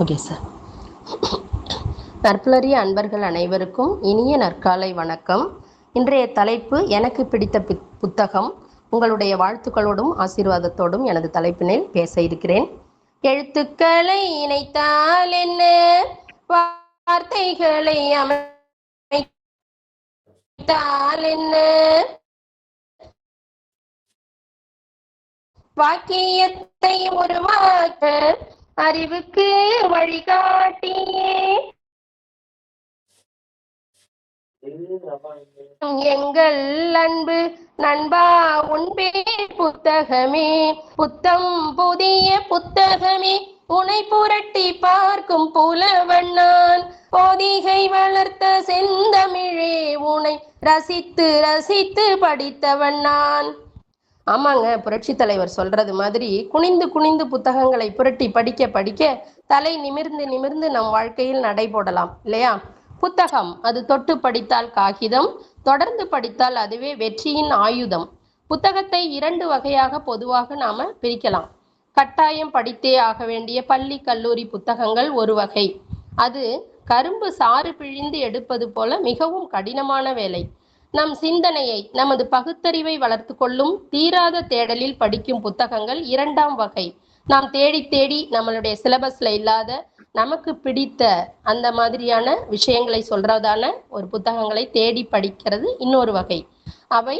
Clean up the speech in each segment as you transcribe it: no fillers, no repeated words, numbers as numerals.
Okay sir. நற்புலரிய அன்பர்கள் அனைவருக்கும் இனிய நற்காலை வணக்கம். இன்றைய தலைப்பு எனக்கு பிடித்த புத்தகம். உங்களுடைய வாழ்த்துக்களோடும் ஆசீர்வாதத்தோடும் எனது தலைப்பினில் பேச இருக்கிறேன். எழுத்துக்களை இணைத்தால் என்ன, வார்த்தைகளை அமைத்தால் என்ன, வாக்கியத்தை உருவாக்க அறிவுக்கு வழிகாட்டியே எங்கள் அன்பு நண்பா உன் பேர் புத்தகமே, புத்தம் புதிய புத்தகமே, உனை புரட்டி பார்க்கும் புலவன் நான், போதிகை வளர்த்த செந்தமிழே, உனை ரசித்து ரசித்து படித்தவன் நான். ஆமாங்க, புரட்சி தலைவர் சொல்றது மாதிரி குனிந்து குனிந்து புத்தகங்களை புரட்டி படிக்க படிக்க தலை நிமிர்ந்து நிமிர்ந்து நம் வாழ்க்கையில் நடைபோடலாம் இல்லையா? புத்தகம் அது தொட்டு படித்தால் காகிதம், தொடர்ந்து படித்தால் அதுவே வெற்றியின் ஆயுதம். புத்தகத்தை 2 வகையாக பொதுவாக நாம பிரிக்கலாம். கட்டாயம் படித்தே ஆக வேண்டிய பள்ளி கல்லூரி புத்தகங்கள் ஒரு வகை. அது கரும்பு சாறு பிழிந்து எடுப்பது போல மிகவும் கடினமான வேலை. நம் சிந்தனையை, நமது பகுத்தறிவை வளர்த்து கொள்ளும் தீராத தேடலில் படிக்கும் புத்தகங்கள் 2ஆம் வகை. நாம் தேடி தேடி நம்மளுடைய சிலபஸ்ல இல்லாத நமக்கு பிடித்த அந்த மாதிரியான விஷயங்களை சொல்றதான ஒரு புத்தகங்களை தேடி படிக்கிறது இன்னொரு வகை. அவை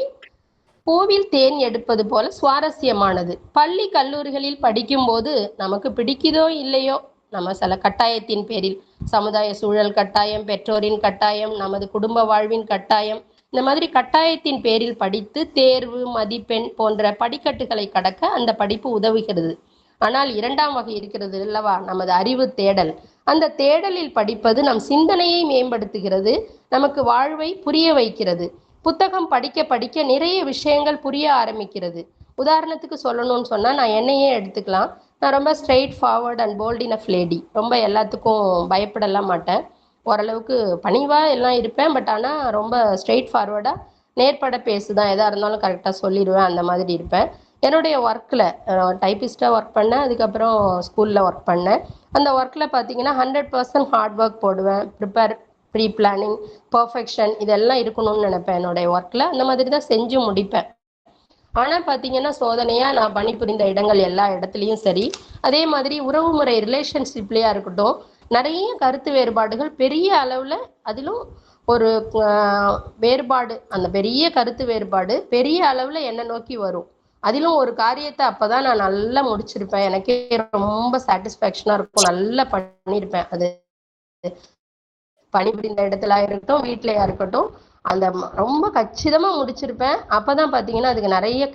பூவில் தேன் எடுப்பது போல சுவாரஸ்யமானது. பள்ளி கல்லூரிகளில் படிக்கும் போது நமக்கு பிடிக்குதோ இல்லையோ, நம்ம சில கட்டாயத்தின் பேரில், சமுதாய சூழல் கட்டாயம், பெற்றோரின் கட்டாயம், நமது குடும்ப வாழ்வின் கட்டாயம், இந்த மாதிரி கட்டாயத்தின் பேரில் படித்து தேர்வு, மதிப்பெண் போன்ற படிக்கட்டுகளை கடக்க அந்த படிப்பு உதவுகிறது. ஆனால் 2ஆம் வகை இருக்கிறது அல்லவா, நமது அறிவு தேடல். அந்த தேடலில் படிப்பது நம் சிந்தனையை மேம்படுத்துகிறது, நமக்கு வாழ்வை புரிய வைக்கிறது. புத்தகம் படிக்க படிக்க நிறைய விஷயங்கள் புரிய ஆரம்பிக்கிறது. உதாரணத்துக்கு சொல்லணும்னு சொன்னா, நான் என்னையே எடுத்துக்கலாம். நான் ரொம்ப straightforward and bold enough lady. ரொம்ப எல்லாத்துக்கும் பயப்படலாம் மாட்டேன். ஓரளவுக்கு பணிவாக எல்லாம் இருப்பேன். பட் ஆனால் ரொம்ப ஸ்ட்ரெயிட் ஃபார்வர்டாக நேர்பட பேசுதான், எதாக இருந்தாலும் கரெக்டாக சொல்லிடுவேன், அந்த மாதிரி இருப்பேன். என்னுடைய ஒர்க்கில் டைப்பிஸ்ட்டாக ஒர்க் பண்ணேன். அதுக்கப்புறம் ஸ்கூலில் ஒர்க் பண்ணேன். அந்த ஒர்க்கில் பார்த்தீங்கன்னா 100% ஹார்ட் ஒர்க் போடுவேன். ப்ரீ பிளானிங், பர்ஃபெக்ஷன் இதெல்லாம் இருக்கணும்னு நினைப்பேன் என்னுடைய ஒர்க்கில். அந்த மாதிரி தான் செஞ்சு முடிப்பேன். ஆனால் பார்த்தீங்கன்னா சோதனையாக நான் பணிபுரிந்த இடங்கள் எல்லா இடத்துலையும் சரி, அதே மாதிரி உறவுமுறை ரிலேஷன்ஷிப்லேயா இருக்கட்டும், நிறைய கருத்து வேறுபாடுகள் பெரிய அளவில், அதிலும் ஒரு வேறுபாடு, அந்த பெரிய கருத்து வேறுபாடு பெரிய அளவில் என்னை நோக்கி வரும். அதிலும் ஒரு காரியத்தை அப்போ தான் நான் நல்லா முடிச்சிருப்பேன். எனக்கே ரொம்ப சாட்டிஸ்ஃபேக்ஷனாக இருக்கும், நல்லா பண்ணியிருப்பேன். அது பணிபுரிந்த இடத்துல இருக்கட்டும், வீட்டிலையா இருக்கட்டும், அந்த ரொம்ப கச்சிதமாக முடிச்சிருப்பேன். அப்போ தான் பார்த்தீங்கன்னா அதுக்கு நிறைய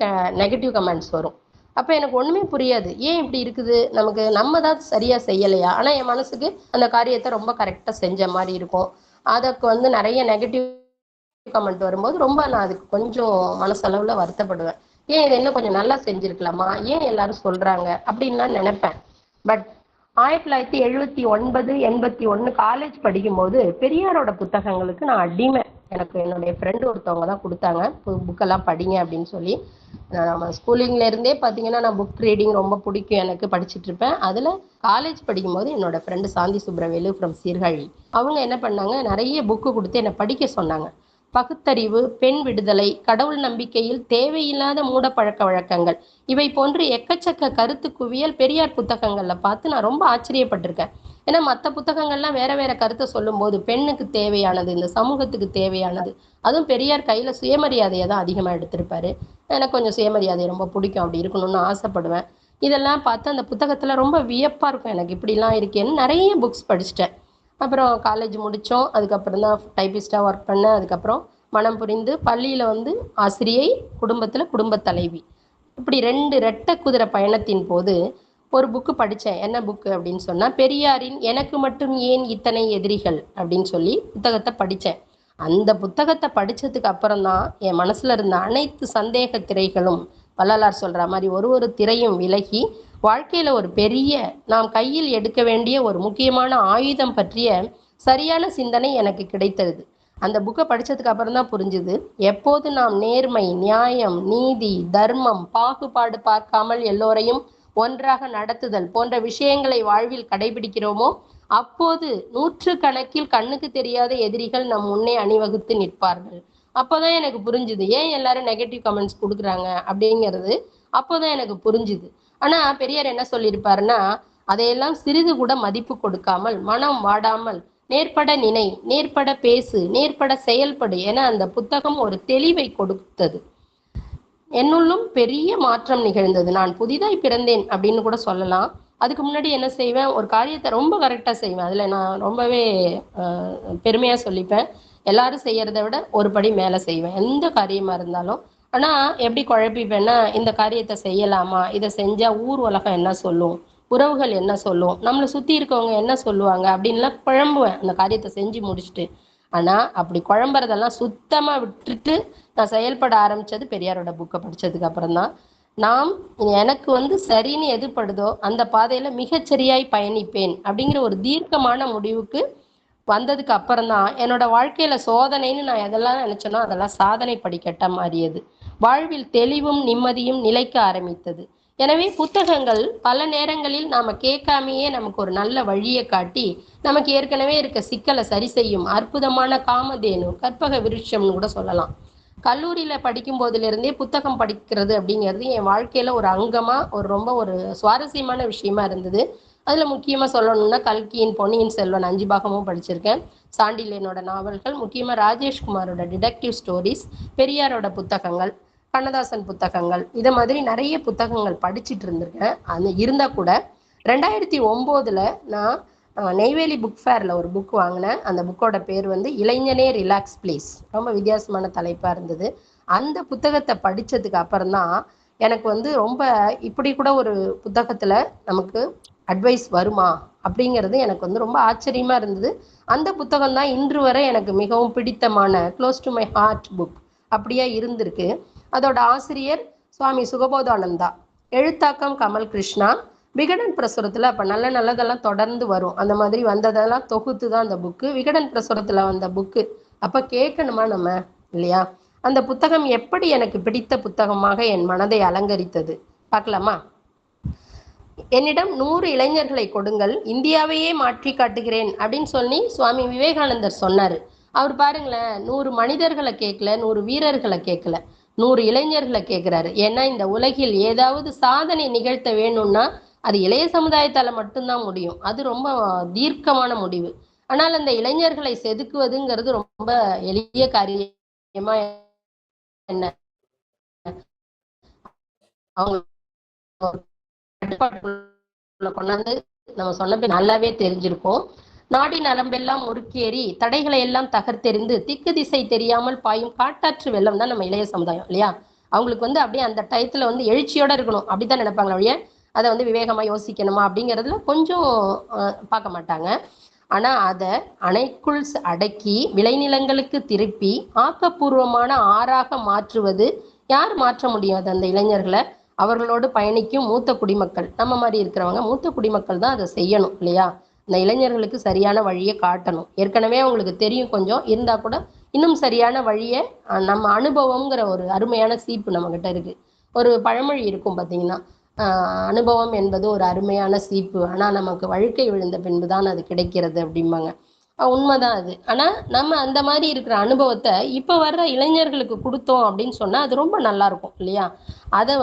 நெகட்டிவ் கமெண்ட்ஸ் வரும். அப்போ எனக்கு ஒன்றுமே புரியாது, ஏன் இப்படி இருக்குது, நமக்கு நம்ம தான் சரியாக செய்யலையா? ஆனால் என் மனசுக்கு அந்த காரியத்தை ரொம்ப கரெக்டாக செஞ்ச மாதிரி இருக்கும். அதுக்கு நிறைய நெகட்டிவ் கமெண்ட் வரும்போது ரொம்ப நான் அதுக்கு கொஞ்சம் மனசளவில் வருத்தப்படுவேன். ஏன் இதை இன்னும் கொஞ்சம் நல்லா செஞ்சுருக்கலாமா, ஏன் எல்லாரும் சொல்கிறாங்க அப்படின்லாம் நினைப்பேன். பட் 1979, 81 காலேஜ் படிக்கும்போது பெரியாரோட புத்தகங்களுக்கு நான் அடிமை. எனக்கு என்னுடைய ஃப்ரெண்டு ஒருத்தவங்க தான் கொடுத்தாங்க, புக்கெல்லாம் படிங்க அப்படின்னு சொல்லி. நம்ம ஸ்கூலிங்லேருந்தே பார்த்தீங்கன்னா நான் புக் ரீடிங் ரொம்ப பிடிக்கும், எனக்கு படிச்சுட்டு இருப்பேன். அதில் காலேஜ் படிக்கும்போது என்னோட ஃப்ரெண்டு சாந்தி சுப்ரவேலு ஃப்ரம் சீர்காழி, அவங்க என்ன பண்ணாங்க, நிறைய புக்கு கொடுத்து என்னை படிக்க சொன்னாங்க. பகுத்தறிவு, பெண் விடுதலை, கடவுள் நம்பிக்கையில் தேவையில்லாத மூட பழக்க வழக்கங்கள், இவை போன்று எக்கச்சக்க கருத்து குவியல் பெரியார் புத்தகங்கள்ல பார்த்து நான் ரொம்ப ஆச்சரியப்பட்டிருக்கேன். ஏன்னா மற்ற புத்தகங்கள்லாம் வேற வேற கருத்தை சொல்லும் போது பெண்ணுக்கு தேவையானது, இந்த சமூகத்துக்கு தேவையானது, அதுவும் பெரியார் கையில சுயமரியாதையை தான் அதிகமா எடுத்திருப்பாரு. எனக்கு கொஞ்சம் சுயமரியாதை ரொம்ப பிடிக்கும், அப்படி இருக்கணும்னு ஆசைப்படுவேன். இதெல்லாம் பார்த்து அந்த புத்தகத்துல ரொம்ப வியப்பா இருக்கும், எனக்கு இப்படிலாம் இருக்கேன்னு நிறைய புக்ஸ் படிச்சுட்டேன். அப்புறம் காலேஜ் முடித்தோம். அதுக்கப்புறம் தான் டைப்பிஸ்ட்டாக ஒர்க் பண்ணேன். அதுக்கப்புறம் மனம் புரிந்து பள்ளியில் ஆசிரியை, குடும்பத்தில் குடும்பத் தலைவி, இப்படி 2 ரெட்டை குதிரை பயணத்தின் போது ஒரு புக்கு படித்தேன். என்ன புக்கு அப்படின்னு சொன்னால், பெரியாரின் எனக்கு மட்டும் ஏன் இத்தனை எதிரிகள் அப்படின்னு சொல்லி புத்தகத்தை படித்தேன். அந்த புத்தகத்தை படித்ததுக்கு அப்புறம் தான் என் மனசில் இருந்த அனைத்து சந்தேக திரைகளும், வள்ளலார் சொல்கிற மாதிரி ஒரு திரையும் விலகி, வாழ்க்கையில் ஒரு பெரிய, நாம் கையில் எடுக்க வேண்டிய ஒரு முக்கியமான ஆயுதம் பற்றிய சரியான சிந்தனை எனக்கு கிடைத்தது. அந்த புக்கை படித்ததுக்கு அப்புறம் தான் புரிஞ்சுது, எப்போது நாம் நேர்மை, நியாயம், நீதி, தர்மம், பாகுபாடு பார்க்காமல் எல்லோரையும் ஒன்றாக நடத்துதல் போன்ற விஷயங்களை வாழ்வில் கடைபிடிக்கிறோமோ அப்போது 100 கணக்கில் கண்ணுக்கு தெரியாத எதிரிகள் நம் முன்னே அணிவகுத்து நிற்பார்கள். அப்போதான் எனக்கு புரிஞ்சுது ஏன் எல்லாரும் நெகட்டிவ் கமெண்ட்ஸ் கொடுக்குறாங்க அப்படிங்கிறது. அப்போதான் எனக்கு புரிஞ்சுது. ஆனா பெரியார் என்ன சொல்லியிருப்பாருன்னா, அதையெல்லாம் சிறிது கூட மதிப்பு கொடுக்காமல், மனம் வாடாமல் நேர்பட நினை, நேர்பட பேசு, நேர்பட செயல்படு என அந்த புத்தகம் ஒரு தெளிவை கொடுத்தது. என்னுள்ளும் பெரிய மாற்றம் நிகழ்ந்தது. நான் புதிதாய் பிறந்தேன் அப்படின்னு கூட சொல்லலாம். அதுக்கு முன்னாடி என்ன செய்வேன், ஒரு காரியத்தை ரொம்ப கரெக்டா செய்வேன். அதுல நான் ரொம்பவே பெருமையா சொல்லிப்பேன். எல்லாரும் செய்யறதை விட ஒரு படி மேல செய்வேன், எந்த காரியமா இருந்தாலும். ஆனா எப்படி குழப்பிப்பேன்னா, இந்த காரியத்தை செய்யலாமா, இதை செஞ்சா ஊர் உலகம் என்ன சொல்லும், உறவுகள் என்ன சொல்லும், நம்மளை சுத்தி இருக்கவங்க என்ன சொல்லுவாங்க அப்படின்லாம் குழம்புவேன் அந்த காரியத்தை செஞ்சு முடிச்சுட்டு. ஆனா அப்படி குழம்புறதெல்லாம் சுத்தமா விட்டுட்டு நான் செயல்பட ஆரம்பிச்சது பெரியாரோட புக்கை படிச்சதுக்கு அப்புறம் தான். நாம் எனக்கு சரின்னு எது படுதோ அந்த பாதையில மிகச்சரியாய் பயணிப்பேன் அப்படிங்கிற ஒரு தீர்க்கமான முடிவுக்கு வந்ததுக்கு அப்புறம் தான் என்னோட வாழ்க்கையில சோதனைன்னு நான் எதெல்லாம் நினைச்சேனோ அதெல்லாம் சாதனை படிக்கட்ட மாறியது. வாழ்வில் தெளிவும் நிம்மதியும் நிலைக்க ஆரம்பித்தது. எனவே புத்தகங்கள் பல நேரங்களில் நாம கேட்காமையே நமக்கு ஒரு நல்ல வழியை காட்டி நமக்கு ஏற்கனவே இருக்க சிக்கலை சரி செய்யும் அற்புதமான காமதேனு, கற்பக விருட்சம்னு கூட சொல்லலாம். கல்லூரியில படிக்கும் போதிலிருந்தே புத்தகம் படிக்கிறது அப்படிங்கிறது என் வாழ்க்கையில ஒரு அங்கமா ரொம்ப ஒரு சுவாரஸ்யமான விஷயமா இருந்தது. அதுல முக்கியமா சொல்லணும்னா கல்கியின் பொன்னியின் செல்வன் 5 பாகமும் படிச்சிருக்கேன். சாண்டில்யனோட நாவல்கள், முக்கியமா ராஜேஷ்குமாரோட டிடெக்டிவ் ஸ்டோரிஸ், பெரியாரோட புத்தகங்கள், கண்ணதாசன் புத்தகங்கள், இதை மாதிரி நிறைய புத்தகங்கள் படிச்சுட்டு இருந்திருக்கேன். அது இருந்தா கூட 2009 நான் நெய்வேலி புக் ஃபேர்ல ஒரு புக் வாங்கினேன். அந்த புக்கோட பேர் இளைஞனே ரிலாக்ஸ் ப்ளீஸ். ரொம்ப வித்தியாசமான தலைப்பா இருந்தது. அந்த புத்தகத்தை படிச்சதுக்கு அப்புறம் தான் எனக்கு ரொம்ப இப்படி கூட ஒரு புத்தகத்துல நமக்கு அட்வைஸ் வருமா அப்படிங்கிறது எனக்கு ரொம்ப ஆச்சரியமா இருந்தது. அந்த புத்தகம் தான் இன்று வரை எனக்கு மிகவும் பிடித்தமான close to my heart book அப்படியே இருந்திருக்கு. அதோட ஆசிரியர் சுவாமி சுகபோதானந்தா, எழுத்தாக்கம் கமல் கிருஷ்ணா. விகடன் பிரசுரத்துல அப்ப நல்லதெல்லாம் தொடர்ந்து வரும். அந்த மாதிரி வந்ததெல்லாம் தொகுத்து தான் அந்த புக்கு. விகடன் பிரசுரத்துல வந்த புக்கு. அப்ப கேட்கணுமா நம்ம, இல்லையா? அந்த புத்தகம் எப்படி எனக்கு பிடித்த புத்தகமாக என் மனதை அலங்கரித்தது பார்க்கலாமா? என்னிடம் 100 இளைஞர்களை கொடுங்கள், இந்தியாவையே மாற்றி காட்டுகிறேன் அப்படின்னு சொல்லி சுவாமி விவேகானந்தர் சொன்னாரு. அவர் பாருங்களேன், 100 மனிதர்களை கேட்கல, 100 வீரர்களை கேட்கல, 100 இளைஞர்களை கேட்கிறாரு. ஏன்னா இந்த உலகில் ஏதாவது சாதனை நிகழ்த்த வேணும்னா அது இளைய சமுதாயத்தால மட்டும்தான் முடியும். அது ரொம்ப தீர்க்கமான முடிவு. ஆனால் அந்த இளைஞர்களை செதுக்குவதுங்கிறது ரொம்ப எளிய காரியமா என்ன, அவங்க கொண்டாந்து நம்ம சொன்ன நல்லாவே தெரிஞ்சிருக்கும். நாடி நரம்பெல்லாம் முறுக்கேறி தடைகளை எல்லாம் தகர்த்தெறிந்து திக்கு திசை தெரியாமல் பாயும் காட்டாற்று வெள்ளம் தான் நம்ம இளைய சமுதாயம், இல்லையா? அவங்களுக்கு அப்படியே அந்த டயத்துல எழுச்சியோட இருக்கணும் அப்படித்தான் நினைப்பாங்க ஒழிய அதை விவேகமா யோசிக்கணுமா அப்படிங்கிறதுல கொஞ்சம் பார்க்க மாட்டாங்க. ஆனா அதை அணைக்குள் அடக்கி விளைநிலங்களுக்கு திருப்பி ஆக்கப்பூர்வமான ஆறாக மாற்றுவது யார் மாற்ற முடியாது? அந்த இளைஞர்களை. அவர்களோடு பயணிக்கும் மூத்த குடிமக்கள், நம்ம மாதிரி இருக்கிறவங்க மூத்த குடிமக்கள் தான் அதை செய்யணும், இல்லையா? இந்த இளைஞர்களுக்கு சரியான வழியை காட்டணும். ஏற்கனவே அவங்களுக்கு தெரியும் கொஞ்சம் இருந்தா கூட இன்னும் சரியான வழியை நம்ம அனுபவம்ங்கிற ஒரு அருமையான சீப்பு நம்ம கிட்ட இருக்கு. ஒரு பழமொழி இருக்கும் பார்த்தீங்கன்னா, அனுபவம் என்பது ஒரு அருமையான சீப்பு, ஆனா நமக்கு வழுக்கை விழுந்த பின்புதான் அது கிடைக்கிறது அப்படிம்பாங்க. உண்மைதான் அது. ஆனா நம்ம அந்த மாதிரி இருக்கிற அனுபவத்தை இப்ப வர்ற இளைஞர்களுக்கு கொடுத்தோம் அப்படின்னு சொன்னா அது ரொம்ப நல்லா இருக்கும், இல்லையா? அதை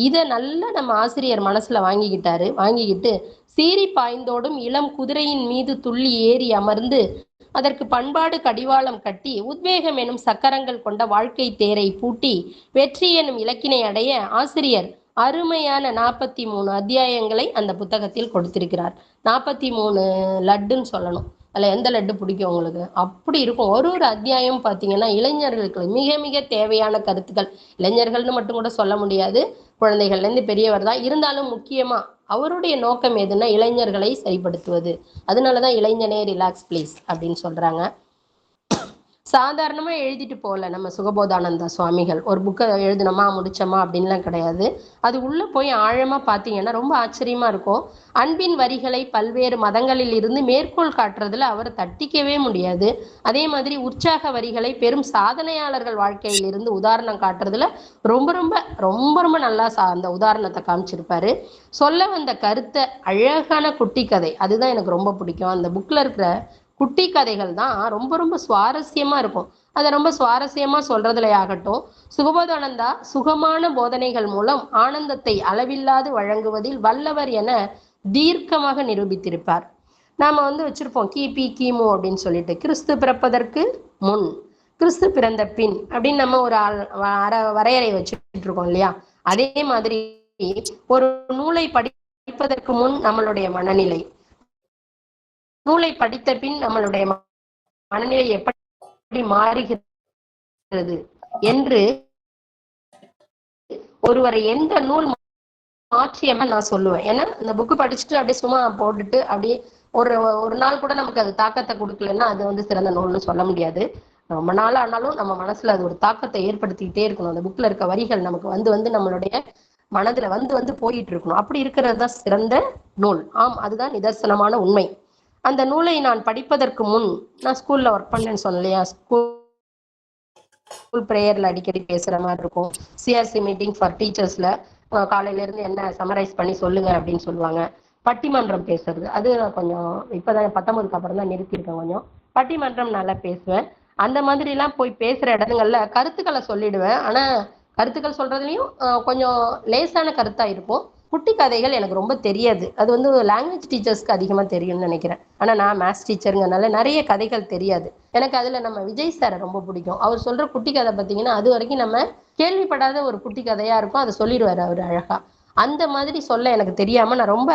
இதை நல்லா நம்ம ஆசிரியர் மனசுல வாங்கிக்கிட்டு சீறி பாய்ந்தோடும் இளம் குதிரையின் மீது துள்ளி ஏறி அமர்ந்து அதற்கு பண்பாடு கடிவாளம் கட்டி உத்வேகம் எனும் சக்கரங்கள் கொண்ட வாழ்க்கை தேரை பூட்டி வெற்றி எனும் இலக்கினை அடைய ஆசிரியர் அருமையான 43 அத்தியாயங்களை அந்த புத்தகத்தில் கொடுத்திருக்கிறார். 43 லட்டுன்னு சொல்லணும். அதில் எந்த லட்டு பிடிக்கும் உங்களுக்கு? அப்படி இருக்கும். ஒரு அத்தியாயம் பார்த்தீங்கன்னா இளைஞர்களுக்கு மிக மிக தேவையான கருத்துக்கள். இளைஞர்கள்னு மட்டும் கூட சொல்ல முடியாது, குழந்தைகள்லேருந்து பெரியவர் தான். இருந்தாலும் முக்கியமா அவருடைய நோக்கம் எதுன்னா இளைஞர்களை சரிப்படுத்துவது. அதனாலதான் இளைஞனே ரிலாக்ஸ் ப்ளீஸ் அப்படின்னு சொல்றாங்க. சாதாரணமா எழுதிட்டு போகல நம்ம சுகபோதானந்தா சுவாமிகள். ஒரு புக்கை எழுதினோமா முடிச்சோமா அப்படின்லாம் கிடையாது. அது உள்ள போய் ஆழமா பார்த்தீங்கன்னா ரொம்ப ஆச்சரியமா இருக்கும். அன்பின் வரிகளை பல்வேறு மதங்களில் இருந்து மேற்கோள் காட்டுறதுல அவரை தட்டிக்கவே முடியாது. அதே மாதிரி உற்சாக வரிகளை பெரும் சாதனையாளர்கள் வாழ்க்கையில் இருந்து உதாரணம் காட்டுறதுல ரொம்ப ரொம்ப ரொம்ப ரொம்ப நல்லா அந்த உதாரணத்தை காமிச்சிருப்பாரு. சொல்ல வந்த கருத்தை அழகான குட்டி கதை, அதுதான் எனக்கு ரொம்ப பிடிக்கும். அந்த புக்ல இருக்கிற குட்டி கதைகள் தான் ரொம்ப ரொம்ப சுவாரஸ்யமா இருக்கும். அதை ரொம்ப சுவாரஸ்யமா சொல்றதுல ஆகட்டும், சுகபோதானந்தா சுகமான போதனைகள் மூலம் ஆனந்தத்தை அளவில்லாது வழங்குவதில் வல்லவர் என தீர்க்கமாக நிரூபித்திருப்பார். நாம வச்சிருப்போம் கிபி கிமு அப்படின்னு சொல்லிட்டு, கிறிஸ்து பிறப்பதற்கு முன், கிறிஸ்து பிறந்த பின் அப்படின்னு நம்ம ஒரு வரையறை வச்சுட்டு இருக்கோம் இல்லையா? அதே மாதிரி ஒரு நூலை படிப்பதற்கு முன் நம்மளுடைய மனநிலை, நூலை படித்த பின் நம்மளுடைய மனநிலை எப்படி மாறுகிறது என்று ஒருவரை எந்த நூல் மாற்றியமா நான் சொல்லுவேன். ஏன்னா இந்த புக்கு படிச்சுட்டு அப்படியே சும்மா போட்டுட்டு அப்படியே ஒரு ஒரு நாள் கூட நமக்கு அது தாக்கத்தை கொடுக்கலன்னா அது சிறந்த நூல்னு சொல்ல முடியாது. ரொம்ப நாள் ஆனாலும் நம்ம மனசுல அது ஒரு தாக்கத்தை ஏற்படுத்திக்கிட்டே இருக்கணும். அந்த புக்ல இருக்க வரிகள் நமக்கு வந்து நம்மளுடைய மனதுல வந்து போயிட்டு இருக்கணும். அப்படி இருக்கிறது தான் சிறந்த நூல். ஆம், அதுதான் நிதர்சனமான உண்மை. அந்த நூலை நான் படிப்பதற்கு முன், நான் ஸ்கூல்ல ஒர்க் பண்ணேன்னு சொன்னலையா, ஸ்கூல் ப்ரேயர்ல அடிக்கடி பேசுற மாதிரி இருக்கும். சிஆர்சி மீட்டிங் ஃபார் டீச்சர்ஸ்ல காலையில இருந்து என்ன சமரைஸ் பண்ணி சொல்லுங்க அப்படின்னு சொல்லுவாங்க. பட்டிமன்றம் பேசுறது, அது கொஞ்சம் இப்பதான் 19க்கு அப்புறம் தான் நிறுத்தியிருக்கேன். கொஞ்சம் பட்டிமன்றம் நல்லா பேசுவேன். அந்த மாதிரி எல்லாம் போய் பேசுற இடங்கள்ல கருத்துக்களை சொல்லிடுவேன். ஆனா கருத்துக்கள் சொல்றதுலயும் கொஞ்சம் லேசான கருத்தா இருக்கும். குட்டி கதைகள் எனக்கு ரொம்ப தெரியாது. அது லாங்குவேஜ் டீச்சர்ஸ்க்கு அதிகமா தெரியும்னு நினைக்கிறேன். ஆனா நான் மேத்ஸ் டீச்சருங்கனால நிறைய கதைகள் தெரியாது. எனக்கு அதுல நம்ம விஜய் சாரை ரொம்ப பிடிக்கும். அவர் சொல்ற குட்டி கதை பார்த்தீங்கன்னா அது வரைக்கும் நம்ம கேள்விப்படாத ஒரு குட்டி கதையா இருக்கும். அதை சொல்லிடுவாரு அவர் அழகா. அந்த மாதிரி சொல்ல எனக்கு தெரியாம நான் ரொம்ப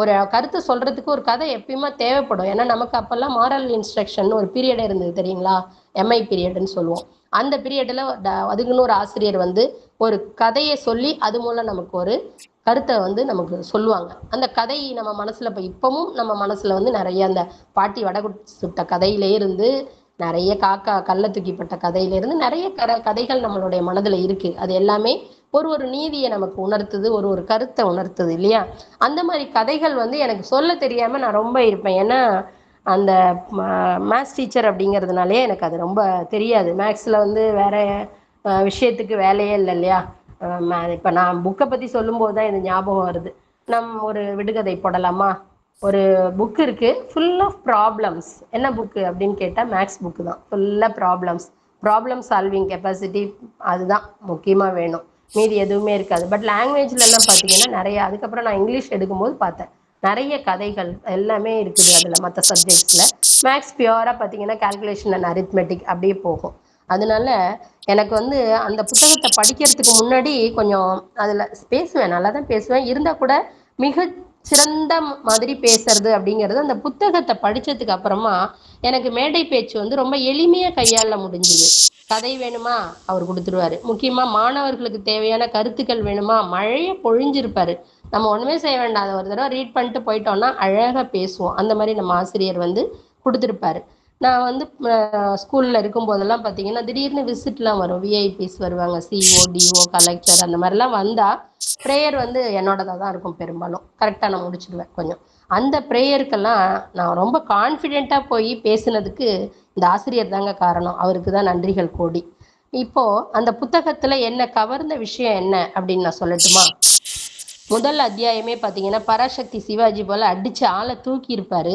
ஒரு கருத்து சொல்றதுக்கு ஒரு கதை எப்பயுமே தேவைப்படும். ஏன்னா நமக்கு அப்பெல்லாம் மாரல் இன்ஸ்ட்ரக்ஷன் ஒரு பீரியட் இருந்தது தெரியுங்களா? எம்ஐ பீரியட்னு சொல்லுவோம். அந்த பீரியட்ல அதுக்குன்னு ஒரு ஆசிரியர் ஒரு கதையை சொல்லி அது மூலம் நமக்கு ஒரு கருத்தை நமக்கு சொல்லுவாங்க. அந்த கதை நம்ம மனசுல இப்பவும் நம்ம மனசுல நிறைய அந்த பாட்டி வடகு சுட்ட கதையிலே இருந்து, நிறைய காக்கா கல்ல தூக்கிப்பட்ட கதையில இருந்து நிறைய கதைகள் நம்மளுடைய மனதுல இருக்கு. அது எல்லாமே ஒரு நீதியை நமக்கு உணர்த்துது, ஒரு கருத்தை உணர்த்துது இல்லையா? அந்த மாதிரி கதைகள் எனக்கு சொல்ல தெரியாம நான் ரொம்ப இருப்பேன். ஏன்னா அந்த மேத்ஸ் டீச்சர் அப்படிங்கிறதுனாலே எனக்கு அது ரொம்ப தெரியாது. மேக்ஸ்ல வேற விஷயத்துக்கு வேலையே இல்லை இல்லையா? இப்போ நான் புக்கை பற்றி சொல்லும்போது தான் இது ஞாபகம் வருது. ஒரு விடுகதை போடலாமா? ஒரு புக் இருக்கு, ஃபுல் ஆஃப் ப்ராப்ளம்ஸ். என்ன புக்கு அப்படின்னு கேட்டால் மேக்ஸ் புக்கு தான். ஃபுல்லாக ப்ராப்ளம் சால்விங் கெப்பாசிட்டி அதுதான் முக்கியமாக வேணும். மீதி எதுவுமே இருக்காது. பட் லாங்குவேஜ்ல எல்லாம் பார்த்தீங்கன்னா நிறைய, அதுக்கப்புறம் நான் இங்கிலீஷ் எடுக்கும்போது பார்த்தேன் நிறைய கதைகள் எல்லாமே இருக்குது அதில். மற்ற சப்ஜெக்ட்ஸில் மேக்ஸ் பியூராக பார்த்தீங்கன்னா கால்குலேஷன் அண்ட் அரித்மெட்டிக் அப்படியே போகும். அதனால எனக்கு அந்த புத்தகத்தை படிக்கிறதுக்கு முன்னாடி கொஞ்சம் அதில் பேசுவேன், நல்லா தான் பேசுவேன். இருந்தால் கூட மிக சிறந்த மாதிரி பேசுறது அப்படிங்கிறது அந்த புத்தகத்தை படிச்சதுக்கு அப்புறமா எனக்கு மேடை பேச்சு ரொம்ப எளிமையா கையாள முடிஞ்சுது. கதை வேணுமா அவர் கொடுத்துருவாரு. முக்கியமா மாணவர்களுக்கு தேவையான கருத்துக்கள் வேணுமா மழைய பொழிஞ்சிருப்பாரு. நம்ம ஒண்ணுமே செய்ய வேண்டாம், அதை ஒரு தடவை ரீட் பண்ணிட்டு போயிட்டோம்னா அழகா பேசுவோம். அந்த மாதிரி நம்ம ஆசிரியர் கொடுத்துருப்பாரு. நான் ஸ்கூல்ல இருக்கும் போதெல்லாம் பார்த்தீங்கன்னா திடீர்னு விசிட்லாம் வரும். விஐபிஸ் வருவாங்க, சிஓ டிஓ கலெக்டர் அந்த மாதிரிலாம் வந்தா ப்ரேயர் என்னோடதாக தான் இருக்கும். பெரும்பாலும் கரெக்டாக நான் முடிச்சிடுவேன். கொஞ்சம் அந்த ப்ரேயருக்கெல்லாம் நான் ரொம்ப கான்ஃபிடென்ட்டாக போய் பேசுனதுக்கு இந்த ஆசிரியர் தாங்க காரணம். அவருக்கு தான் நன்றிகள் கோடி. இப்போ அந்த புத்தகத்துல என்ன கவர்ந்த விஷயம் என்ன அப்படின்னு நான் சொல்லட்டுமா? முதல் அத்தியாயமே பார்த்தீங்கன்னா பராசக்தி சிவாஜி போல அடிச்சு ஆளை தூக்கி இருப்பாரு.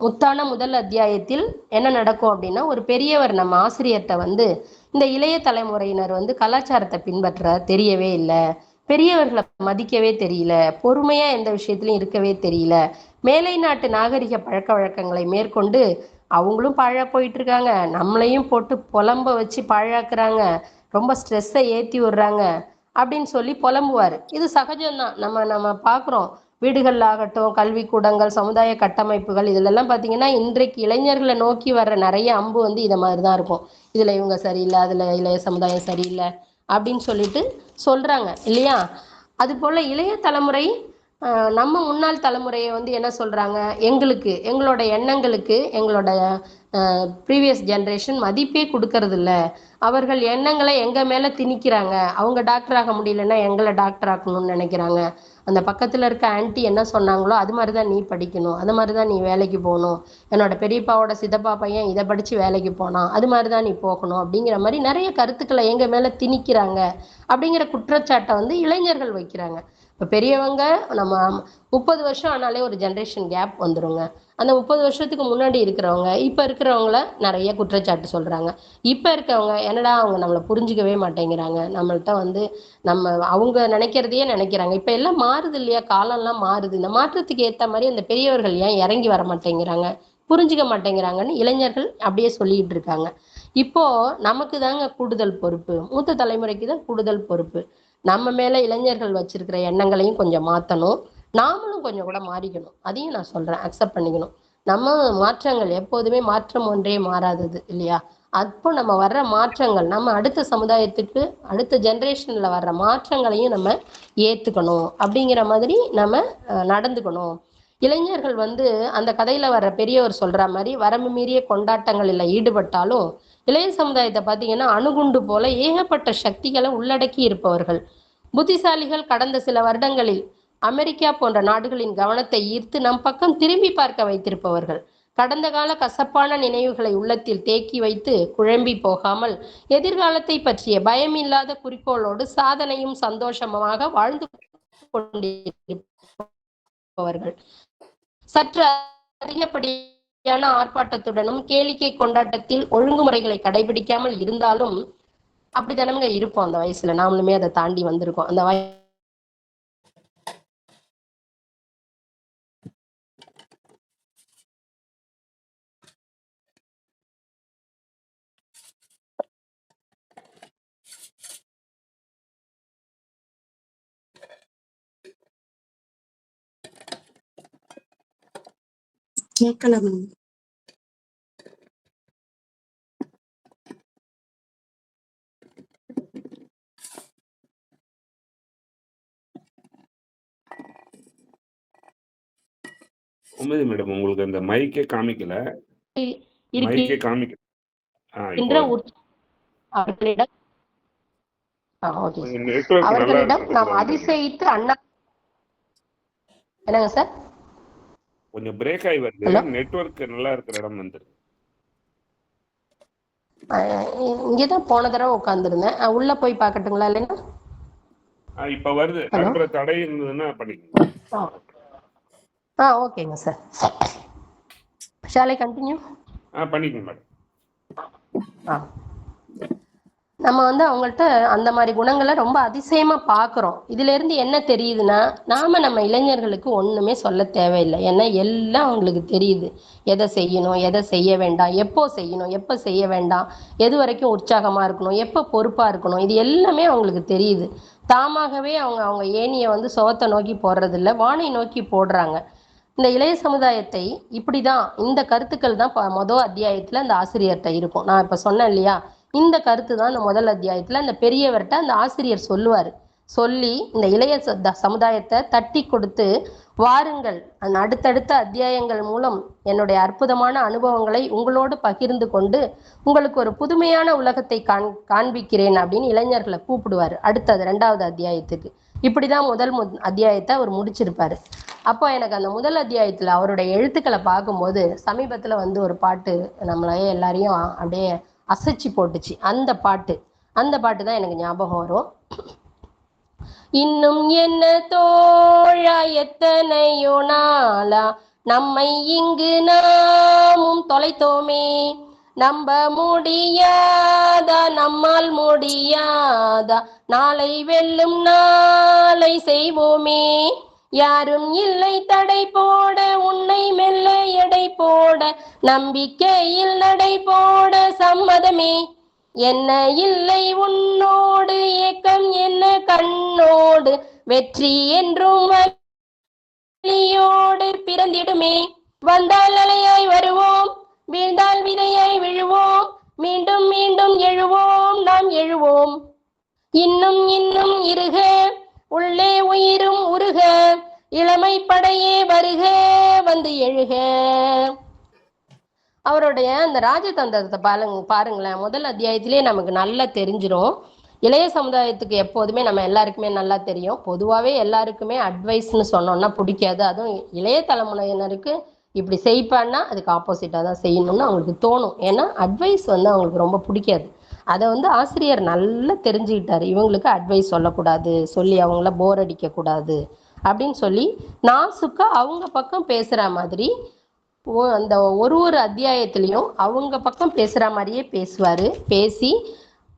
முத்தான முதல் அத்தியாயத்தில் என்ன நடக்கும் அப்படின்னா, ஒரு பெரியவர் நம்ம ஆசிரியர்கிட்ட இந்த இளைய தலைமுறையினர் கலாச்சாரத்தை பின்பற்ற தெரியவே இல்லை, பெரியவர்களை மதிக்கவே தெரியல, பொறுமையா எந்த விஷயத்திலையும் இருக்கவே தெரியல, மேலை நாட்டு நாகரிக பழக்க வழக்கங்களை மேற்கொண்டு அவங்களும் பாழா போயிட்டு இருக்காங்க, நம்மளையும் போட்டு புலம்ப வச்சு பாழாக்குறாங்க, ரொம்ப ஸ்ட்ரெஸ்ஸை ஏற்றி விடுறாங்க அப்படின்னு சொல்லி புலம்புவார். இது சகஜம்தான். நம்ம நம்ம பார்க்குறோம். வீடுகள் ஆகட்டும், கல்விக்கூடங்கள், சமுதாய கட்டமைப்புகள் இதிலெல்லாம் பார்த்தீங்கன்னா இன்றைக்கு இளைஞர்களை நோக்கி வர்ற நிறைய அம்பு இதை மாதிரி தான் இருக்கும். இதில் இவங்க சரியில்லை, அதில் இளைய சமுதாயம் சரியில்லை அப்படின்னு சொல்லிட்டு சொல்கிறாங்க இல்லையா? அதுபோல் இளைய தலைமுறை நம்ம முன்னாள் தலைமுறையை வந்து என்ன சொல்றாங்க, எங்களுக்கு எங்களோட எண்ணங்களுக்கு எங்களோட ப்ரீவியஸ் ஜென்ரேஷன் மதிப்பே கொடுக்கறது இல்ல. அவர்கள் எண்ணங்களை எங்க மேல திணிக்கிறாங்க. அவங்க டாக்டர் ஆக முடியலன்னா எங்களை டாக்டர் ஆக்கணும்னு நினைக்கிறாங்க. அந்த பக்கத்துல இருக்க ஆன்ட்டி என்ன சொன்னாங்களோ அது மாதிரிதான் நீ படிக்கணும், அது மாதிரிதான் நீ வேலைக்கு போகணும், என்னோட பெரியப்பாவோட சித்தப்பா பையன் இதை படிச்சு வேலைக்கு போனான், அது மாதிரிதான் நீ போகணும் அப்படிங்கிற மாதிரி நிறைய கருத்துக்களை எங்க மேல திணிக்கிறாங்க அப்படிங்கிற குற்றச்சாட்டை வந்து இளைஞர்கள் வைக்கிறாங்க. இப்போ பெரியவங்க நம்ம 30 வருஷம் ஆனாலே ஒரு ஜென்ரேஷன் கேப் வந்துருங்க. அந்த 30 வருஷத்துக்கு முன்னாடி இருக்கிறவங்க இப்போ இருக்கிறவங்கள நிறைய குற்றச்சாட்டு சொல்றாங்க. இப்போ இருக்கவங்க என்னடா அவங்க நம்மளை புரிஞ்சுக்கவே மாட்டேங்கிறாங்க, நம்மள்ட்ட வந்து நம்ம அவங்க நினைக்கிறதையே நினைக்கிறாங்க. இப்போ எல்லாம் மாறுது இல்லையா, காலம்லாம் மாறுது. இந்த மாற்றத்துக்கு ஏற்ற மாதிரி அந்த பெரியவர்கள் ஏன் இறங்கி வர மாட்டேங்கிறாங்க, புரிஞ்சுக்க மாட்டேங்கிறாங்கன்னு இளைஞர்கள் அப்படியே சொல்லிட்டு இருக்காங்க. இப்போ நமக்கு தாங்க கூடுதல் பொறுப்பு, மூத்த தலைமுறைக்கு தான் கூடுதல் பொறுப்பு. நம்ம மேல இளைஞர்கள் வச்சிருக்கிற எண்ணங்களையும் கொஞ்சம் மாத்தணும், நாமளும் கொஞ்சம் கூட மாறிக்கணும். அதையும் நான் சொல்றேன், அக்செப்ட் பண்ணிக்கணும். நம்ம மாற்றங்கள் எப்போதுமே மாற்றம் ஒன்றே மாறாதது இல்லையா. அப்போ நம்ம வர்ற மாற்றங்கள் நம்ம அடுத்த சமுதாயத்துக்கு அடுத்த ஜென்ரேஷன்ல வர்ற மாற்றங்களையும் நம்ம ஏத்துக்கணும் அப்படிங்கிற மாதிரி நம்ம நடந்துக்கணும். இளைஞர்கள் வந்து அந்த கதையில வர்ற பெரியவர் சொல்ற மாதிரி வரம்பு மீறிய கொண்டாட்டங்களில் ஈடுபட்டாலும் இளைய சமுதாயத்தை பார்த்தீங்கன்னா அணுகுண்டு போல ஏகப்பட்ட சக்திகளை உள்ளடக்கி இருப்பவர்கள். புத்திசாலிகள் கடந்த சில வருடங்களில் அமெரிக்கா போன்ற நாடுகளின் கவனத்தை ஈர்த்து நம் பக்கம் திரும்பி பார்க்க வைத்திருப்பவர்கள். கடந்த கால கசப்பான நினைவுகளை உள்ளத்தில் தேக்கி வைத்து குழம்பி போகாமல் எதிர்காலத்தை பற்றிய பயமில்லாத குறிக்கோளோடு சாதனையும் சந்தோஷமாக வாழ்ந்து கொண்டிருப்பவர்கள். சற்று அதிகப்படியான ஆர்ப்பாட்டத்துடனும் கேளிக்கை கொண்டாட்டத்தில் ஒழுங்குமுறைகளை கடைபிடிக்காமல் இருந்தாலும் அப்படித்தானங்க இருப்போம். அந்த வயசுல நாமளுமே அதை தாண்டி வந்திருக்கோம். அந்த கேட்கல மேம். உண்மைது மேடம், உங்களுக்கு அந்த மைக்கே காமிக்கல. மைக்கே காமிக்கல. அவர்களிடம் நாம் அதிசயித்து அண்ணா என்னங்க சார் கொஞ்சம் பிரேக் ஆகி வருது. நெட்வொர்க் நல்லா இருக்கிற இடம் வந்துரு. இங்கதான் போன தடவை உட்கார்ந்துருந்தேன், உள்ள போய் பார்க்கட்டுங்களா? இல்லைன்னா இப்ப வருது. நடுப்புற தடை இருந்ததுன்னா பண்ணிக்கோங்க. ஓகேங்க சார். Shall I continue? பண்ணிக்கோங்க மேடம். நம்ம வந்து அவங்கள்ட்ட அந்த மாதிரி குணங்களை ரொம்ப அதிசயமா பார்க்குறோம். இதுல இருந்து என்ன தெரியுதுன்னா, நம்ம இளைஞர்களுக்கு ஒண்ணுமே சொல்ல தேவையில்லை. ஏன்னா எல்லாம் அவங்களுக்கு தெரியுது. எதை செய்யணும், எதை செய்ய வேண்டாம், எப்போ செய்யணும், எப்போ செய்ய வேண்டாம், எது வரைக்கும் உற்சாகமா இருக்கணும், எப்போ பொறுப்பா இருக்கணும், இது எல்லாமே அவங்களுக்கு தெரியுது. தாமாகவே அவங்க ஏணியை வந்து சுவத்தை நோக்கி போடுறதில்ல, வானை நோக்கி போடுறாங்க. இந்த இளைய சமுதாயத்தை இப்படிதான், இந்த கருத்துக்கள் தான் முதல் அத்தியாயத்துல அந்த ஆசிரியர்கிட்ட இருக்கும். நான் இப்ப சொன்னேன் இல்லையா, இந்த கருத்து தான் அந்த முதல் அத்தியாயத்துல அந்த பெரியவர்கிட்ட அந்த ஆசிரியர் சொல்லுவாரு. சொல்லி இந்த இளைய சமுதாயத்தை தட்டி கொடுத்து, வாருங்கள் அடுத்தடுத்த அத்தியாயங்கள் மூலம் என்னுடைய அற்புதமான அனுபவங்களை உங்களோடு பகிர்ந்து கொண்டு உங்களுக்கு ஒரு புதுமையான உலகத்தை காண்பிக்கிறேன் அப்படின்னு இளைஞர்களை கூப்பிடுவாரு. அடுத்தது 2வது அத்தியாயத்துக்கு இப்படிதான் முதல் அத்தியாயத்தை அவர் முடிச்சிருப்பாரு. அப்போ எனக்கு அந்த முதல் அத்தியாயத்துல அவருடைய எழுத்துக்களை பார்க்கும்போது சமீபத்துல வந்து ஒரு பாட்டு நம்மளையே எல்லாரையும் அப்படியே அசைச்சு போட்டுச்சு. அந்த பாட்டு தான் எனக்கு ஞாபகம் வரும். இன்னும் என்ன தோழா எத்தனையோ நாளா நம்மை இங்கு நாமும் தொலைத்தோமே, நம்ப முடியாதா நம்மால் முடியாதா, நாளை வெல்லும் நாளை செய்வோமே, யாரும் இல்லை தடை போட உன்னை மெல்ல எடை போட, நம்பிக்கையில் நடை போட சம்மதமே, என்ன இல்லை உன்னோடு ஏக்கம் என்ன கண்ணோடு, வெற்றி என்றும் வழியோடு பிறந்திடுமே, வந்தால் அலையாய் வருவோம், வீழ்ந்தால் விதையாய் விழுவோம், மீண்டும் மீண்டும் எழுவோம் நாம் எழுவோம், இன்னும் இன்னும் இருக உள்ளே உயிரும் உருக, இளமை படையே வருக வந்து எழுக. அவருடைய அந்த ராஜதந்திரத்தை பாருங்களேன். முதல் அத்தியாயத்திலேயே நமக்கு நல்லா தெரிஞ்சிடும். இளைய சமுதாயத்துக்கு எப்போதுமே நம்ம எல்லாருக்குமே நல்லா தெரியும். பொதுவாகவே எல்லாருக்குமே அட்வைஸ்ன்னு சொன்னோம்னா பிடிக்காது. அதுவும் இளைய தலைமுறையினருக்கு இப்படி செய்ப்பான்னா அதுக்கு ஆப்போசிட்டாக தான் செய்யணும்னு அவங்களுக்கு தோணும். ஏன்னா அட்வைஸ் அவங்களுக்கு ரொம்ப பிடிக்காது. அதை ஆசிரியர் நல்லா தெரிஞ்சுக்கிட்டாரு. இவங்களுக்கு அட்வைஸ் சொல்லக்கூடாது, சொல்லி அவங்கள போர் அடிக்கக்கூடாது அப்படின்னு சொல்லி நாசுக்கா அவங்க பக்கம் பேசுகிற மாதிரி அந்த ஒரு அத்தியாயத்திலையும் அவங்க பக்கம் பேசுகிற மாதிரியே பேசுவார். பேசி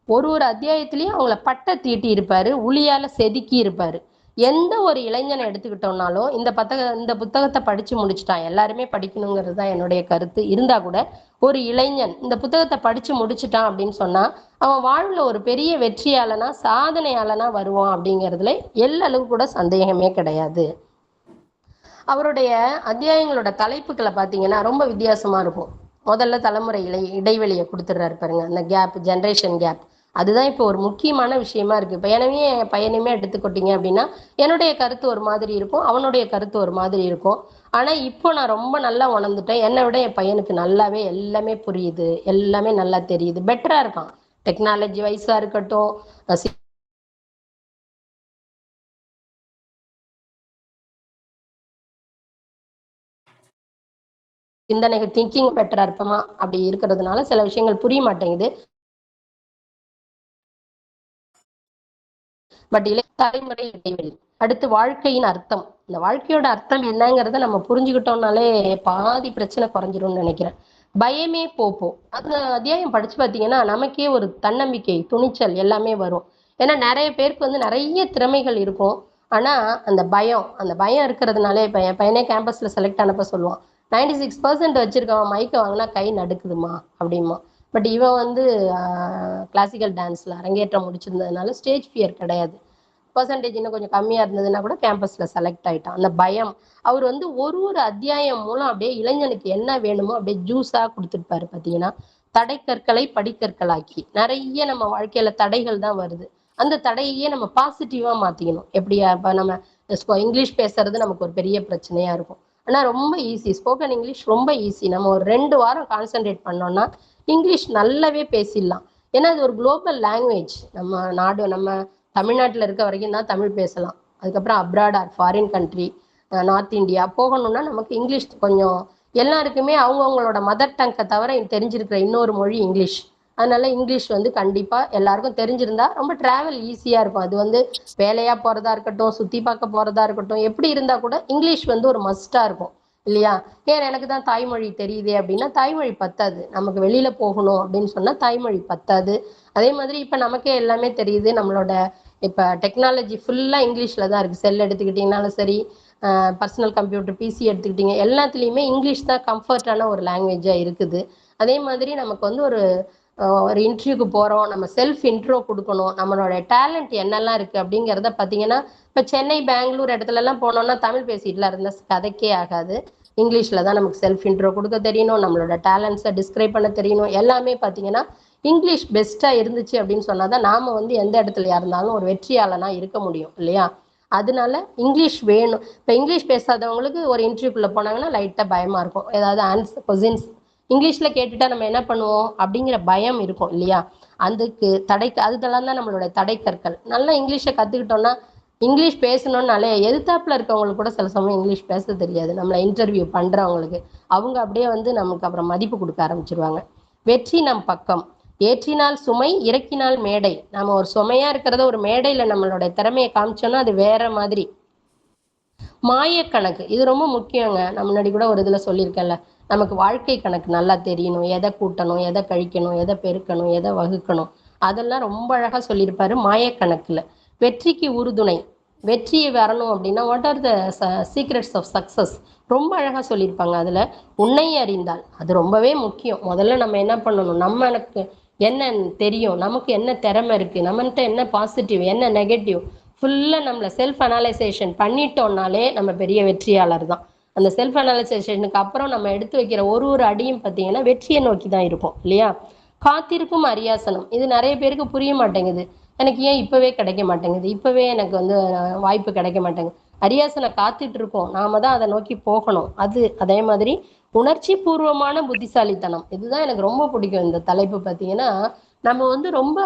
ஒரு அத்தியாயத்திலையும் அவங்கள பட்டை தீட்டி இருப்பார், உளியால் செதுக்கி இருப்பார். எந்த ஒரு இளைஞனை எடுத்துக்கிட்டோம்னாலும் இந்த புத்தகத்தை படித்து முடிச்சுட்டான், எல்லாருமே படிக்கணுங்கிறது தான் என்னுடைய கருத்து. இருந்தால் கூட ஒரு இளைஞன் இந்த புத்தகத்தை படித்து முடிச்சுட்டான் அப்படின்னு சொன்னால் அவன் வாழ்வில் ஒரு பெரிய வெற்றியாளனா சாதனையாளனா வருவான் அப்படிங்கிறதுல எல்லளவு கூட சந்தேகமே கிடையாது. அவருடைய அத்தியாயங்களோட தலைப்புகளை பார்த்தீங்கன்னா ரொம்ப வித்தியாசமாக இருக்கும். முதல்ல தலைமுறை இடைவெளியை கொடுத்துட்றாரு பாருங்க, அந்த கேப், ஜென்ரேஷன் கேப். அதுதான் இப்போ ஒரு முக்கியமான விஷயமா இருக்குது. இப்போ பையனையுமே எடுத்துக்கிட்டீங்க அப்படின்னா என்னுடைய கருத்து ஒரு மாதிரி இருக்கும், அவனுடைய கருத்து ஒரு மாதிரி இருக்கும். ஆனால் இப்போ நான் ரொம்ப நல்லா உணர்ந்துட்டேன். என்னை விட என் பையனுக்கு நல்லாவே எல்லாமே புரியுது, எல்லாமே நல்லா தெரியுது, பெட்டராக இருக்கான். டெக்னாலஜி வைஸாக இருக்கட்டும், சிந்தனைகள், திங்கிங் பெட்டரா இருப்போமா அப்படி இருக்கிறதுனால சில விஷயங்கள் புரிய மாட்டேங்குது. பட் தலைமுறை இடைவெளி. அடுத்து வாழ்க்கையின் அர்த்தம். இந்த வாழ்க்கையோட அர்த்தம் என்னங்கிறத நம்ம புரிஞ்சுக்கிட்டோம்னாலே பாதி பிரச்சனை குறைஞ்சிரும்னு நினைக்கிறேன். பயமே போப்போம். அந்த அத்தியாயம் படிச்சு பார்த்தீங்கன்னா நமக்கே ஒரு தன்னம்பிக்கை, துணிச்சல் எல்லாமே வரும். ஏன்னா நிறைய பேருக்கு நிறைய திறமைகள் இருக்கும். ஆனா அந்த பயம் இருக்கிறதுனாலே இப்போ என் பையனே கேம்பஸ்ல செலக்ட் ஆனப்ப சொல்லுவான், 96% வச்சிருக்கவன் மைக்கை வாங்கினா கை நடுக்குதுமா அப்படிமா. பட் இவன் கிளாசிக்கல் டான்ஸில் அரங்கேற்றம் முடிச்சிருந்ததுனால ஸ்டேஜ் ஃபியர் கிடையாது. பர்சன்டேஜ் இன்னும் கொஞ்சம் கம்மியாக இருந்ததுன்னா கூட கேம்பஸில் செலக்ட் ஆகிட்டான். அந்த பயம் அவர் ஒரு அத்தியாயம் மூலம் அப்படியே இளைஞனுக்கு என்ன வேணுமோ அப்படியே ஜூஸாக கொடுத்துருப்பாரு. பார்த்தீங்கன்னா தடைக்கற்களை படிக்கற்களாக்கி, நிறைய நம்ம வாழ்க்கையில் தடைகள் தான் வருது. அந்த தடையே நம்ம பாசிட்டிவாக மாற்றிக்கணும். எப்படியா இப்போ நம்ம இங்கிலீஷ் பேசுறது நமக்கு ஒரு பெரிய பிரச்சனையாக இருக்கும். ஆனால் ரொம்ப ஈஸி, ஸ்போக்கன் இங்கிலீஷ் ரொம்ப ஈஸி. நம்ம ஒரு 2 வாரம் கான்சென்ட்ரேட் பண்ணோம்னா இங்கிலீஷ் நல்லாவே பேசிடலாம். ஏன்னா அது ஒரு குளோபல் லாங்குவேஜ். நம்ம தமிழ்நாட்டில் இருக்க வரைக்கும் தான் தமிழ் பேசலாம். அதுக்கப்புறம் abroad or foreign country, north India போகணும்னா நமக்கு இங்கிலீஷ் கொஞ்சம் எல்லாருக்குமே அவங்கவுங்களோட மதர் டங்கை தவிர தெரிஞ்சிருக்கிற இன்னொரு மொழி இங்கிலீஷ். அதனால இங்கிலீஷ் கண்டிப்பாக எல்லாருக்கும் தெரிஞ்சிருந்தா ரொம்ப டிராவல் ஈஸியாக இருக்கும். அது வேலையாக போகிறதா இருக்கட்டும், சுற்றி பார்க்க போகிறதா இருக்கட்டும், எப்படி இருந்தால் கூட இங்கிலீஷ் ஒரு மஸ்டாக இருக்கும் இல்லையா? ஏன் எனக்கு தான் தாய்மொழி தெரியுது அப்படின்னா தாய்மொழி பத்தாது. நமக்கு வெளியில போகணும் அப்படின்னு சொன்னா தாய்மொழி பத்தாது. அதே மாதிரி இப்ப நமக்கே எல்லாமே தெரியுது. நம்மளோட இப்ப டெக்னாலஜி ஃபுல்லா இங்கிலீஷ்ல தான் இருக்கு. செல் எடுத்துக்கிட்டீங்கனாலும் சரி, பர்சனல் கம்ப்யூட்டர், பிசி எடுத்துக்கிட்டீங்க, எல்லாத்துலேயுமே இங்கிலீஷ் தான் கம்ஃபர்டான ஒரு லாங்குவேஜாக இருக்குது. அதே மாதிரி நமக்கு ஒரு இன்டர்வியூக்கு போகிறோம், நம்ம செல்ஃப் இன்ட்ரோ கொடுக்கணும், நம்மளோட டேலண்ட் என்னெல்லாம் இருக்குது அப்படிங்கிறத பார்த்தீங்கன்னா இப்போ சென்னை, பெங்களூர் இடத்துலலாம் போனோம்னா தமிழ் பேசிட்டுலாம் இருந்தால் கதைக்கே ஆகாது. இங்கிலீஷில் தான் நமக்கு செல்ஃப் இன்ட்ரோ கொடுக்க தெரியணும், நம்மளோட டேலண்ட்ஸை டிஸ்கிரைப் பண்ண தெரியணும். எல்லாமே பார்த்தீங்கன்னா இங்கிலீஷ் பெஸ்ட்டாக இருந்துச்சு அப்படின்னு சொன்னால் தான் நாம் எந்த இடத்துலையா இருந்தாலும் ஒரு வெற்றியாளனாக இருக்க முடியும் இல்லையா? அதனால இங்கிலீஷ் வேணும். இப்போ இங்கிலீஷ் பேசாதவங்களுக்கு ஒரு இன்டர்வியூக்குள்ளே போனாங்கன்னா லைட்டாக பயமாக இருக்கும். ஏதாவது ஆன்சர் கொஸ்டின்ஸ் இங்கிலீஷில் கேட்டுட்டா நம்ம என்ன பண்ணுவோம் அப்படிங்கிற பயம் இருக்கும் இல்லையா? அதுக்கு அதெல்லாம் தான் நம்மளோட தடைக்கற்கள். நல்லா இங்கிலீஷை கற்றுக்கிட்டோம்னா இங்கிலீஷ் பேசணும்னாலே எதிர்த்தாப்புல இருக்கவங்களுக்கு கூட சில சமயம் இங்கிலீஷ் பேச தெரியாது. நம்மளை இன்டர்வியூ பண்ணுறவங்களுக்கு அவங்க அப்படியே நமக்கு அப்புறம் மதிப்பு கொடுக்க ஆரம்பிச்சிருவாங்க. வெற்றி நம் பக்கம். ஏற்றினால் சுமை, இறக்கினால் மேடை. நம்ம ஒரு சுமையா இருக்கிறத ஒரு மேடையில் நம்மளோட திறமையை காமிச்சோன்னா அது வேற மாதிரி. மாயக்கணக்கு இது ரொம்ப முக்கியங்க. நான் முன்னாடி கூட ஒரு இதில் சொல்லியிருக்கேன்ல, நமக்கு வாழ்க்கை கணக்கு நல்லா தெரியணும். எதை கூட்டணும், எதை கழிக்கணும், எதை பெருக்கணும், எதை வகுக்கணும், அதெல்லாம் ரொம்ப அழகாக சொல்லியிருப்பாரு மாயக்கணக்கில். வெற்றிக்கு உறுதுணை. வெற்றி வரணும் அப்படின்னா what are the secrets of success ரொம்ப அழகாக சொல்லியிருப்பாங்க. அதில் உன்னை அறிந்தால் அது ரொம்பவே முக்கியம். முதல்ல நம்ம என்ன பண்ணணும், நமக்கு என்ன தெரியும், நமக்கு என்ன திறமை இருக்குது, நம்மகிட்ட என்ன பாசிட்டிவ், என்ன நெகட்டிவ், ஃபுல்லாக நம்மளை செல்ஃப் அனலைசேஷன் பண்ணிட்டோம்னாலே நம்ம பெரிய வெற்றியாளர் தான். அந்த செல்ஃப் அனலைசேஷனுக்கு அப்புறம் நம்ம எடுத்து வைக்கிற ஒரு அடியும் பார்த்தீங்கன்னா வெற்றியை நோக்கி தான் இருக்கும் இல்லையா? காத்திருக்கும் அரியாசனம் இது நிறைய பேருக்கு புரிய மாட்டேங்குது. எனக்கு ஏன் இப்போவே கிடைக்க மாட்டேங்குது, இப்போவே எனக்கு வாய்ப்பு கிடைக்க மாட்டேங்குது. அரியாசனை காத்துட்டு இருக்கோம், நாம தான் அதை நோக்கி போகணும். அதே மாதிரி உணர்ச்சி பூர்வமான புத்திசாலித்தனம், இதுதான் எனக்கு ரொம்ப பிடிக்கும். இந்த தலைப்பு பார்த்தீங்கன்னா, நம்ம வந்து ரொம்ப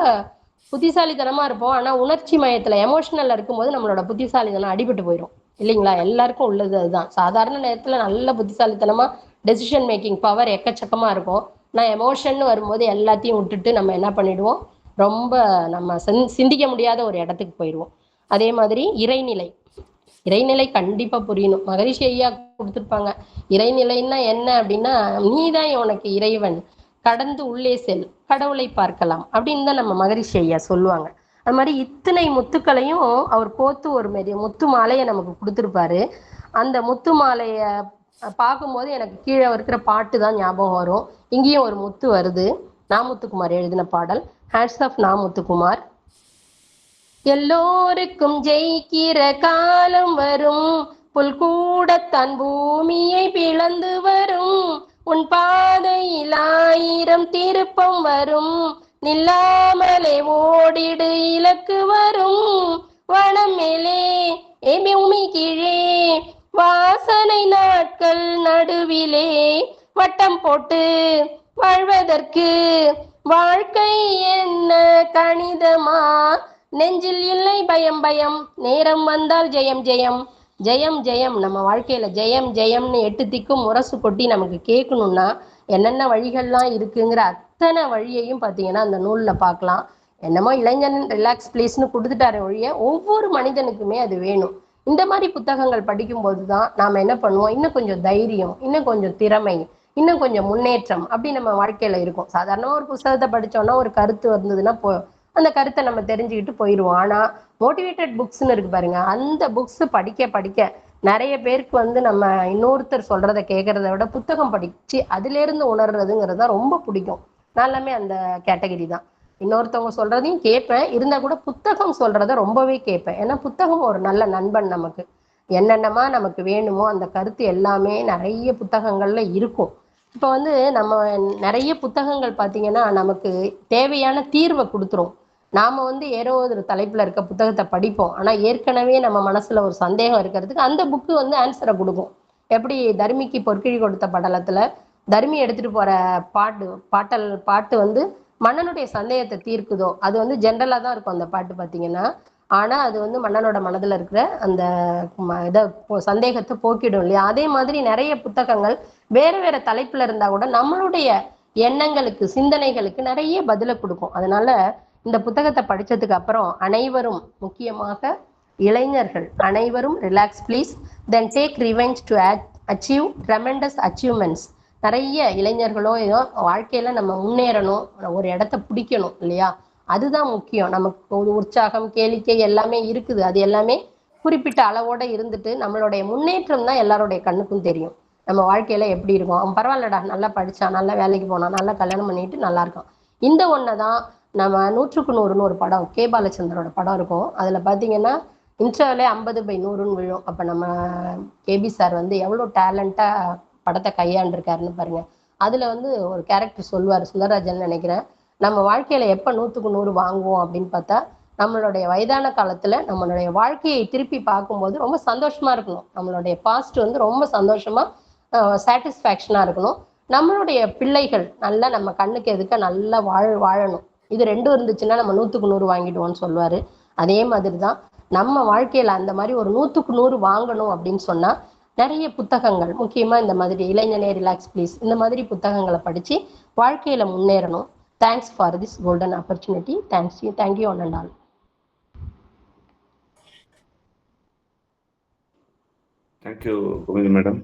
புத்திசாலித்தனமா இருப்போம், ஆனா உணர்ச்சி மயத்துல எமோஷனல்ல இருக்கும்போது நம்மளோட புத்திசாலித்தனம் அடிபட்டு போயிடும் இல்லைங்களா? எல்லாருக்கும் உள்ளது அதுதான். சாதாரண நேரத்துல நல்ல புத்திசாலித்தனமா டெசிஷன் மேக்கிங் பவர் எக்கச்சக்கமா இருக்கும். நான் எமோஷன் வரும்போது எல்லாத்தையும் விட்டுட்டு நம்ம என்ன பண்ணிடுவோம், ரொம்ப நம்ம சிந்திக்க முடியாத ஒரு இடத்துக்கு போயிடுவோம். அதே மாதிரி இறைநிலை, இறைநிலை கண்டிப்பா புரியணும். மகரிஷி ஐயா கொடுத்துருப்பாங்க, இறைநிலைன்னா என்ன அப்படின்னா, நீதான் உனக்கு இறைவன், கடந்து உள்ளே செல், கடவுளை பார்க்கலாம் அப்படின்னு தான் நம்ம மகரிஷி ஐயா சொல்லுவாங்க. அது மாதிரி இத்தனை முத்துக்களையும் அவர் கோத்து ஒரு மாரி முத்து மாலையை நமக்கு கொடுத்துருப்பாரு. அந்த முத்து மாலையை பார்க்கும்போது எனக்கு கீழே இருக்கிற பாட்டு தான் ஞாபகம் வரும். இங்கேயும் ஒரு முத்து வருது, நாமுத்துக்குமார் எழுதின பாடல். Hands of Namuthukumar. எல்லோருக்கும் ஜெயிக்கிற காலம் வரும், புல் கூடத்தான் பூமியை பிளந்து வரும், உன் பாதையில் 1000 திருப்பம் வரும், நில்லாமலே ஓடிடு இலக்கு வரும், வனம் மேலே பூமி கீழே வாசனை நாட்கள் நடுவிலே, வட்டம் போட்டு வாழ்வதற்கு வாழ்க்கை என்ன கணிதமா, நெஞ்சில் இல்லை பயம் பயம், நேரம் வந்தால் ஜெயம் ஜெயம், ஜெயம் ஜெயம். நம்ம வாழ்க்கையில ஜெயம் ஜெயம்னு 8 திக்கும் முரசு கொட்டி நமக்கு கேட்கணும்னா என்னென்ன வழிகள்லாம் இருக்குங்கிற அத்தனை வழியையும் பார்த்தீங்கன்னா அந்த நூல்ல பார்க்கலாம். என்னமோ இளைஞன் ரிலாக்ஸ் ப்ளீஸ்னு கொடுத்துட்டாரு ஒழிய ஒவ்வொரு மனிதனுக்குமே அது வேணும். இந்த மாதிரி புத்தகங்கள் படிக்கும்போது தான் நாம் என்ன பண்ணுவோம், இன்னும் கொஞ்சம் தைரியம், இன்னும் கொஞ்சம் திறமை, இன்னும் கொஞ்சம் முன்னேற்றம் அப்படி நம்ம வாழ்க்கையில இருக்கும். சாதாரண ஒரு புத்தகத்தை படிச்சோம்னா ஒரு கருத்து வந்ததுன்னா அந்த கருத்தை நம்ம தெரிஞ்சுக்கிட்டு போயிடுவோம். ஆனா மோட்டிவேட்டட் புக்ஸ்ன்னு இருக்கு பாருங்க, அந்த புக்ஸ் படிக்க படிக்க நிறைய பேருக்கு வந்து நம்ம இன்னொருத்தர் சொல்றதை கேட்கறத விட புத்தகம் படிச்சு அதுல இருந்து உணர்றதுங்கிறது தான் ரொம்ப பிடிக்கும். நான் எல்லாமே அந்த கேட்டகரி தான். இன்னொருத்தவங்க சொல்றதையும் கேட்பேன், இருந்தா கூட புத்தகம் சொல்றத ரொம்பவே கேட்பேன். ஏன்னா புத்தகம் ஒரு நல்ல நண்பன். நமக்கு என்னென்னமா நமக்கு வேணுமோ அந்த கருத்து எல்லாமே நிறைய புத்தகங்கள்ல இருக்கும். இப்போ வந்து நம்ம நிறைய புத்தகங்கள் பார்த்தீங்கன்னா நமக்கு தேவையான தீர்வை கொடுத்துரும். நாம வந்து ஏதோ ஒரு தலைப்புல இருக்க புத்தகத்தை படிப்போம், ஆனா ஏற்கனவே நம்ம மனசுல ஒரு சந்தேகம் இருக்கிறதுக்கு அந்த புக்கு வந்து ஆன்சரை கொடுக்கும். எப்படி தர்மிக்கு பொற்கிழி கொடுத்த படலத்துல தர்மி எடுத்துட்டு போற பாட்டு வந்து மன்னனுடைய சந்தேகத்தை தீர்க்குதோ, அது வந்து ஜென்ரலா தான் இருக்கும் அந்த பாட்டு பார்த்தீங்கன்னா. ஆனா அது வந்து மன்னனோட மனதுல இருக்கிற அந்த சந்தேகத்தை போக்கிடும் இல்லையா? அதே மாதிரி நிறைய புத்தகங்கள் வேற வேற தலைப்புல இருந்தா கூட நம்மளுடைய எண்ணங்களுக்கு சிந்தனைகளுக்கு நிறைய பதிலை கொடுக்கும். அதனால இந்த புத்தகத்தை படிச்சதுக்கு அப்புறம் அனைவரும், முக்கியமாக இளைஞர்கள் அனைவரும் relax please, then take revenge to achieve tremendous achievements. நிறைய இளைஞர்களோ ஏதோ வாழ்க்கையில நம்ம முன்னேறணும், ஒரு இடத்த பிடிக்கணும் இல்லையா? அதுதான் முக்கியம். நமக்கு ஒரு உற்சாகம் கேளிக்கை எல்லாமே இருக்குது, அது எல்லாமே குறிப்பிட்ட அளவோட இருந்துட்டு நம்மளுடைய முன்னேற்றம் தான் எல்லாருடைய கண்ணுக்கும் தெரியும். நம்ம வாழ்க்கையில எப்படி இருக்கும், அவன் பரவாயில்லடா நல்லா படிச்சான், நல்லா வேலைக்கு போனான், நல்லா கல்யாணம் பண்ணிட்டு நல்லா இருக்கான். இந்த ஒன்றைதான் நம்ம 100க்கு 100ன்னு ஒரு படம், கே பாலச்சந்தரோட படம் இருக்கும். அதுல பாத்தீங்கன்னா இன்டர்வலே 50/100ன்னு விழும். அப்ப நம்ம கேபி சார் வந்து எவ்வளவு டேலண்டா படத்தை கையாண்டிருக்காருன்னு பாருங்க. அதுல வந்து ஒரு கேரக்டர் சொல்லுவார், சுந்தரராஜன் நினைக்கிறேன், நம்ம வாழ்க்கையில எப்ப 100க்கு 100 வாங்குவோம் அப்படின்னு பார்த்தா நம்மளுடைய வயதான காலத்துல நம்மளுடைய வாழ்க்கையை திருப்பி பார்க்கும்போது ரொம்ப சந்தோஷமா இருக்கணும். நம்மளுடைய பாஸ்ட் வந்து ரொம்ப சந்தோஷமா சாட்டிஸ்ஃபேக்ஷனா இருக்கணும். நம்மளுடைய பிள்ளைகள் நல்லா நம்ம கண்ணுக்கு எதுக்க நல்லா வாழணும். இது ரெண்டும் இருந்துச்சுன்னா நம்ம 100க்கு 100 வாங்கிடுவோம்னு சொல்லுவாரு. அதே மாதிரிதான் நம்ம வாழ்க்கையில அந்த மாதிரி ஒரு 100க்கு 100 வாங்கணும் அப்படின்னு சொன்னா நிறைய புத்தகங்கள், முக்கியமா இந்த மாதிரி இளைஞனே ரிலாக்ஸ் ப்ளீஸ், இந்த மாதிரி புத்தகங்களை படிச்சு வாழ்க்கையில முன்னேறணும். Thanks for this golden opportunity. Thank you one and all. Thank you Kovind madam.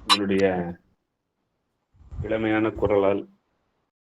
உங்களுடைய இளமையான குரலால்